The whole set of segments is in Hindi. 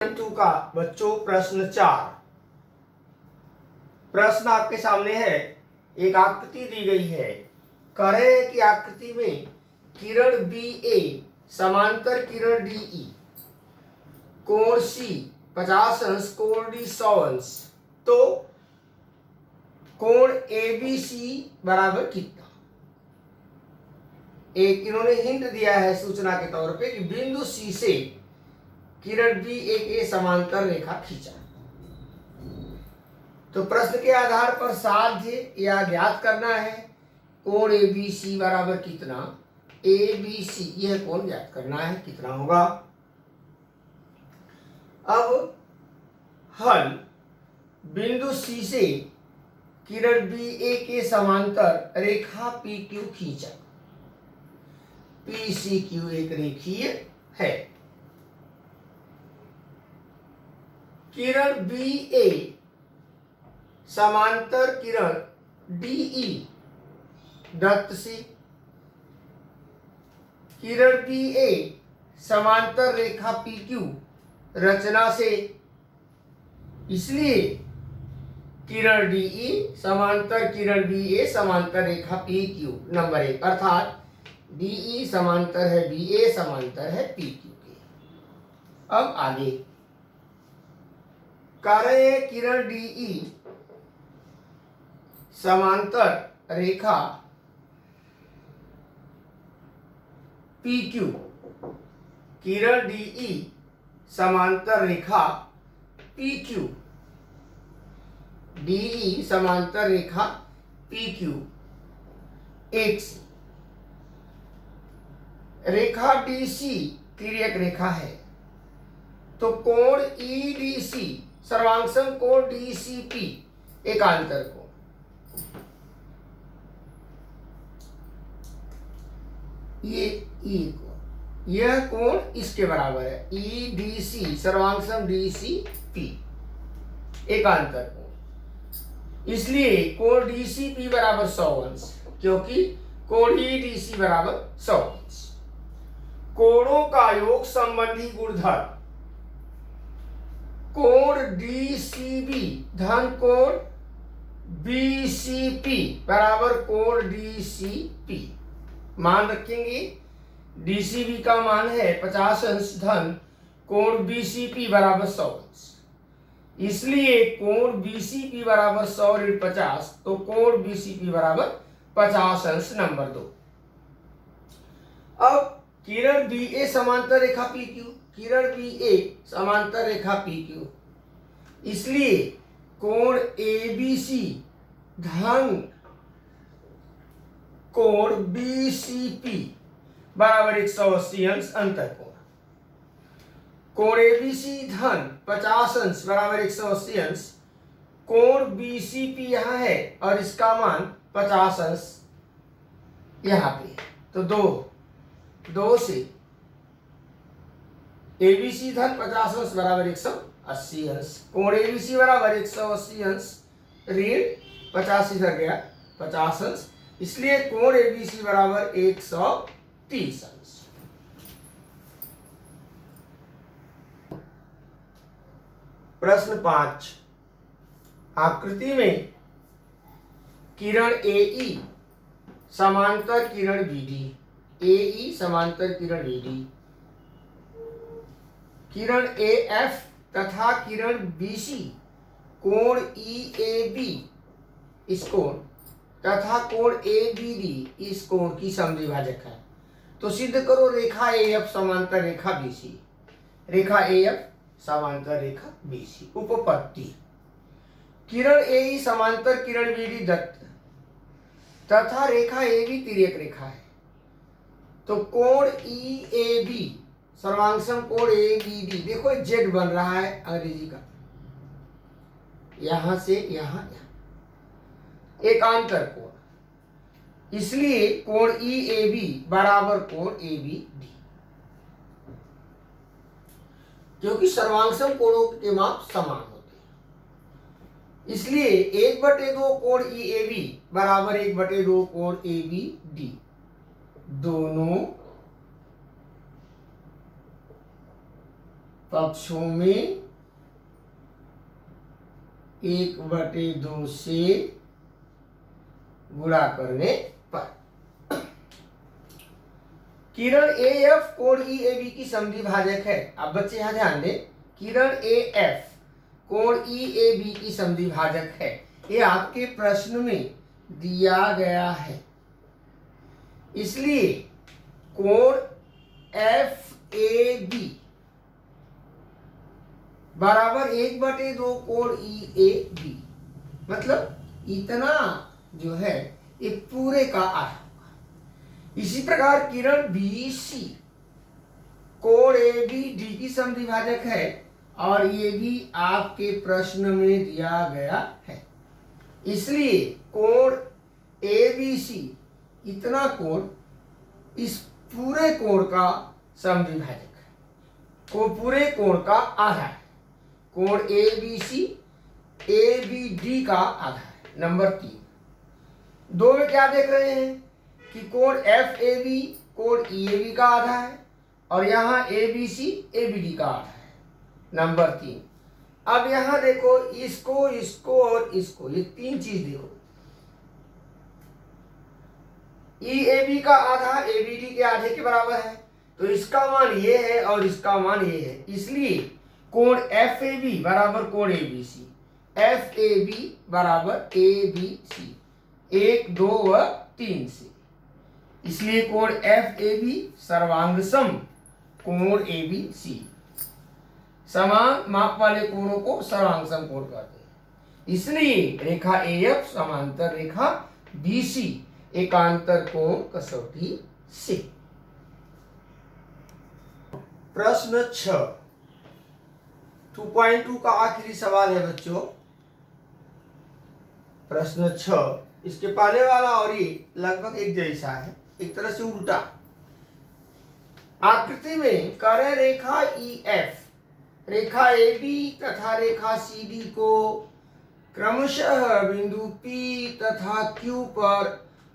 टू का बच्चों प्रश्न 4। प्रश्न आपके सामने है। एक आकृति दी गई है। कह रहे हैं कि आकृति में किरण बी ए समांतर किरण डी ई, कोण सी 50 अंश, कोण डी 100 अंश, तो कोण ए बी सी बराबर कितना। एक इन्होंने हिंट दिया है सूचना के तौर पे कि बिंदु सी से किरण बी ए के समांतर रेखा खींचा। तो प्रश्न के आधार पर साध्य या ज्ञात करना है। कोण ए बी सी बराबर कितना, ए बी सी यह कोण ज्ञात करना है, कितना होगा। अब हल बिंदु सी से किरण बी ए के समांतर रेखा पी क्यू खींचा। पी सी क्यू एक रेखीय है। किरण बी ए समांतर किरण डी ई दत्त से किरण बी ए समांतर रेखा पी क्यू रचना से। इसलिए किरण डी ई समांतर किरण बी ए समांतर रेखा पी क्यू नंबर 1, अर्थात डी ई समांतर है बी ए समांतर है पी क्यू के। अब आगे कार्य किरण डी ई समांतर रेखा पी क्यू, किरण डी ई समांतर रेखा पी क्यू, डी ई समांतर रेखा पी क्यू एक से। रेखा डी सी तिर्यक रेखा है, तो कोण ई डी सी सर्वांगसम कोण डी सी पी एकांतर कोण। ये ई कोण, यह कोण इसके बराबर है, ई डी सी सर्वांगसम डी सी पी एकांतर कोण। इसलिए कोण डी सी पी बराबर 100 अंश, क्योंकि कोण ई डी सी बराबर 100 अंश। कोणों का योग संबंधी गुणधर्म कोण डी सी बी धन कोण बी सी पी बराबर कोण डी सी पी। मान रखेंगे डीसीबी का मान है 50 अंश धन कोण बीसीपी बराबर 100 अंश। इसलिए कोण बीसीपी बराबर 100 ऋण 50, तो कोण बीसीपी बराबर 50 अंश नंबर 2। अब किरण बी ए समांतर रेखा पी क्यू, किरण बी ए समांतर रेखा पी क्यू, इसलिए कोण ए बी सी धन कोण बी सी पी बराबर 180 अंश अंतर कोण। कोण ए बी सी धन 50 अंश बराबर 180 अंश, कोण बी सी पी यहां है और इसका मान 50 अंश यहां पे, तो दो से ए बी सी धन 50 अंश बराबर 180 अंश, कोण ए बी सी बराबर 180 अंश ऋण 50 इधर गया 50 अंश, इसलिए कोण एबीसी बराबर 130 अंश। प्रश्न 5, आकृति में किरण एई समांतर किरण बीडी, एई समांतर किरण बीडी, किरण एएफ तथा किरण बीसी कोण ई ए बी इस कोण तथा कोण ए बी डी इस कोण की समद्विभाजक है। तो सिद्ध करो रेखा एएफ समांतर रेखा बीसी, रेखा एएफ समांतर रेखा बीसी। उपपत्ति किरण एई समांतर किरण बीडी दत्त तथा रेखा ए बी तिर्यक रेखा है, तो कोण ई ए बी सर्वांगसम कोण ए बी डी, देखो जेड बन रहा है अंग्रेजी का, यहां से यहां एकांतर कोण, इसलिए कोण ई ए बी बराबर कोण ए बी डी, क्योंकि सर्वांगसम कोणों के माप समान होते हैं। इसलिए 1/2 कोण ई ए बी बराबर 1/2 कोण ए बी डी, दोनों पक्षों में 1/2 से गुणा करने पर। किरण AF कोण EAB की समद्वि भाजक है। अब बच्चे यहां ध्यान दें, किरण AF कोण EAB की समद्वि भाजक है, ये आपके प्रश्न में दिया गया है। इसलिए कोण FAB बराबर 1/2 कोण EAB, मतलब इतना जो है ये पूरे का आधा होगा। इसी प्रकार किरण BC कोण ABD की समद्वि भाजक है और ये भी आपके प्रश्न में दिया गया है। इसलिए कोण ABC इतना कोण इस पूरे कोण का समद्वि भाजक है, को पूरे कोण का आधा है। कोण ABC ABD का आधा है। नंबर 3, दो में क्या देख रहे हैं कि कोण FAB कोण EAB का आधा है और यहाँ ABC ABD का आधा है। नंबर 3, अब यहां देखो इसको, इसको और इसको, ये तीन चीज देखो। EAB का आधा ABD के आधे के बराबर है, तो इसका मान ये है और इसका मान ये है। इसलिए कोण FAB बराबर कोण ABC, FAB बराबर ABC 1, 2 व 3 से। इसलिए कोण FAB सर्वांग सम कोण ABC। समान माप वाले कोणों को सर्वांग सम कोण कहते हैं। इसलिए रेखा AF समांतर रेखा BC एकांतर कोण कसौटी से। प्रश्न 6 2.2 का आखिरी सवाल है बच्चों। प्रश्न 6, इसके पहले वाला और ये लगभग एक जैसा है, एक तरह से उल्टा। आकृति में करे रेखा EF रेखा AB तथा रेखा CD को क्रमशः बिंदु P तथा Q पर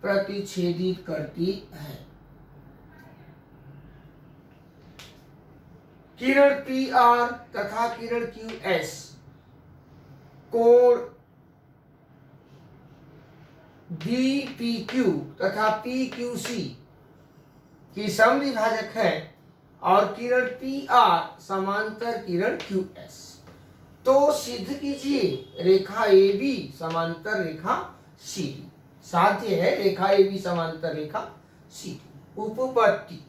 प्रतिच्छेदित करती है। किरण PR तथा किरण QS कोण BPQ तथा PQC की समद्वि भाजक है और किरण PR समांतर किरण QS। तो सिद्ध कीजिए रेखा AB समांतर रेखा CD। साध्य है रेखा AB समांतर रेखा CD। उपपत्ति,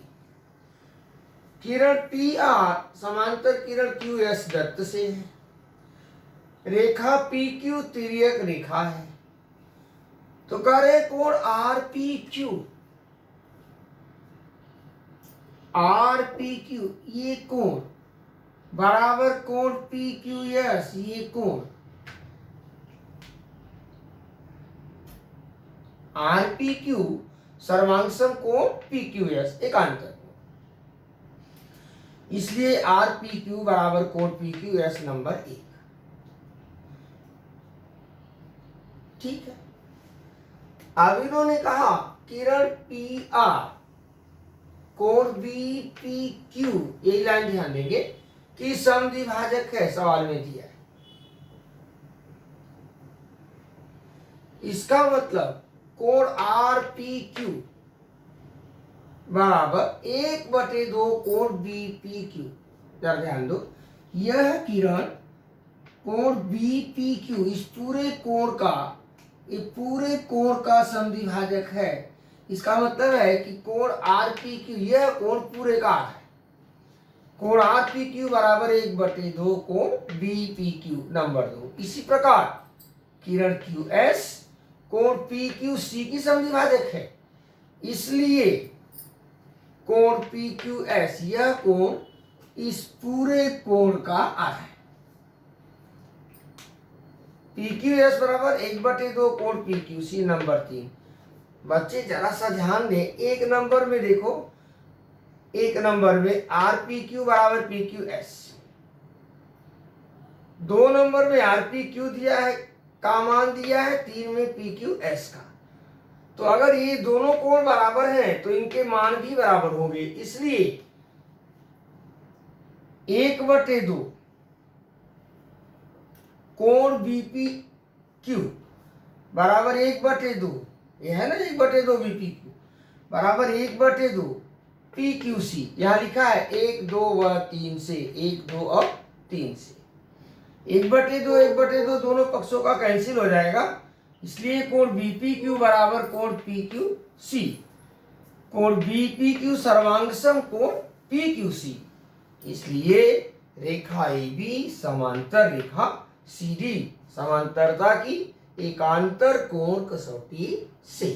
किरण PR समांतर किरण QS दत्त से है। रेखा PQ तिर्यक रेखा है, तो करे कोण RPQ। RPQ ये कोण बराबर कोण PQS ये कोण। RPQ सर्वांगसम कोण PQS एकांतर कोण। इसलिए RPQ बराबर कोण PQS नंबर 1। ठीक है। अब इन्होंने कहा किरण PR कोण BPQ, यही लाइन ध्यान देंगे कि समद्वि भाजक है, सवाल में दिया है। इसका मतलब कोण RPQ बराबर 1/2 कोण BPQ। जरा ध्यान दो, यह किरण कोण BPQ इस पूरे कोण का, ये पूरे कोण का समद्वि भाजक है। इसका मतलब है कि कोण RPQ यह कोण पूरे का है। कोण RPQ बराबर 1/2 कोण BPQ नंबर 2। इसी प्रकार किरण QS कोण PQC की समद्वि भाजक है। इसलिए कोण PQS यह कोण इस पूरे कोण का आधा है। PQS बराबर 1/2 कोण PQC नंबर 3। बच्चे जरा सा ध्यान दें, एक नंबर में देखो, एक नंबर में RPQ बराबर PQS, 2 नंबर में RPQ दिया है का मान दिया है, 3 में PQS का। तो अगर ये दोनों कोण बराबर हैं तो इनके मान भी बराबर होंगे। इसलिए 1/2 कोण बीपी क्यू बराबर 1/2, ये है ना 1/2 बीपी क्यू बराबर 1/2 पी क्यू सी। यहां लिखा है 1 2 व 3 से, 1 2 और 3 से। 1/2 दोनों पक्षों का कैंसिल हो जाएगा, इसलिए कोण बीपी क्यू बराबर कोण पी क्यू सी। कोण बीपी क्यू सर्वांगसम कोण पी क्यू सी, इसलिए रेखा ए बी समांतर रेखा सी डी समांतरता की एकांतर कोण कसौटी से।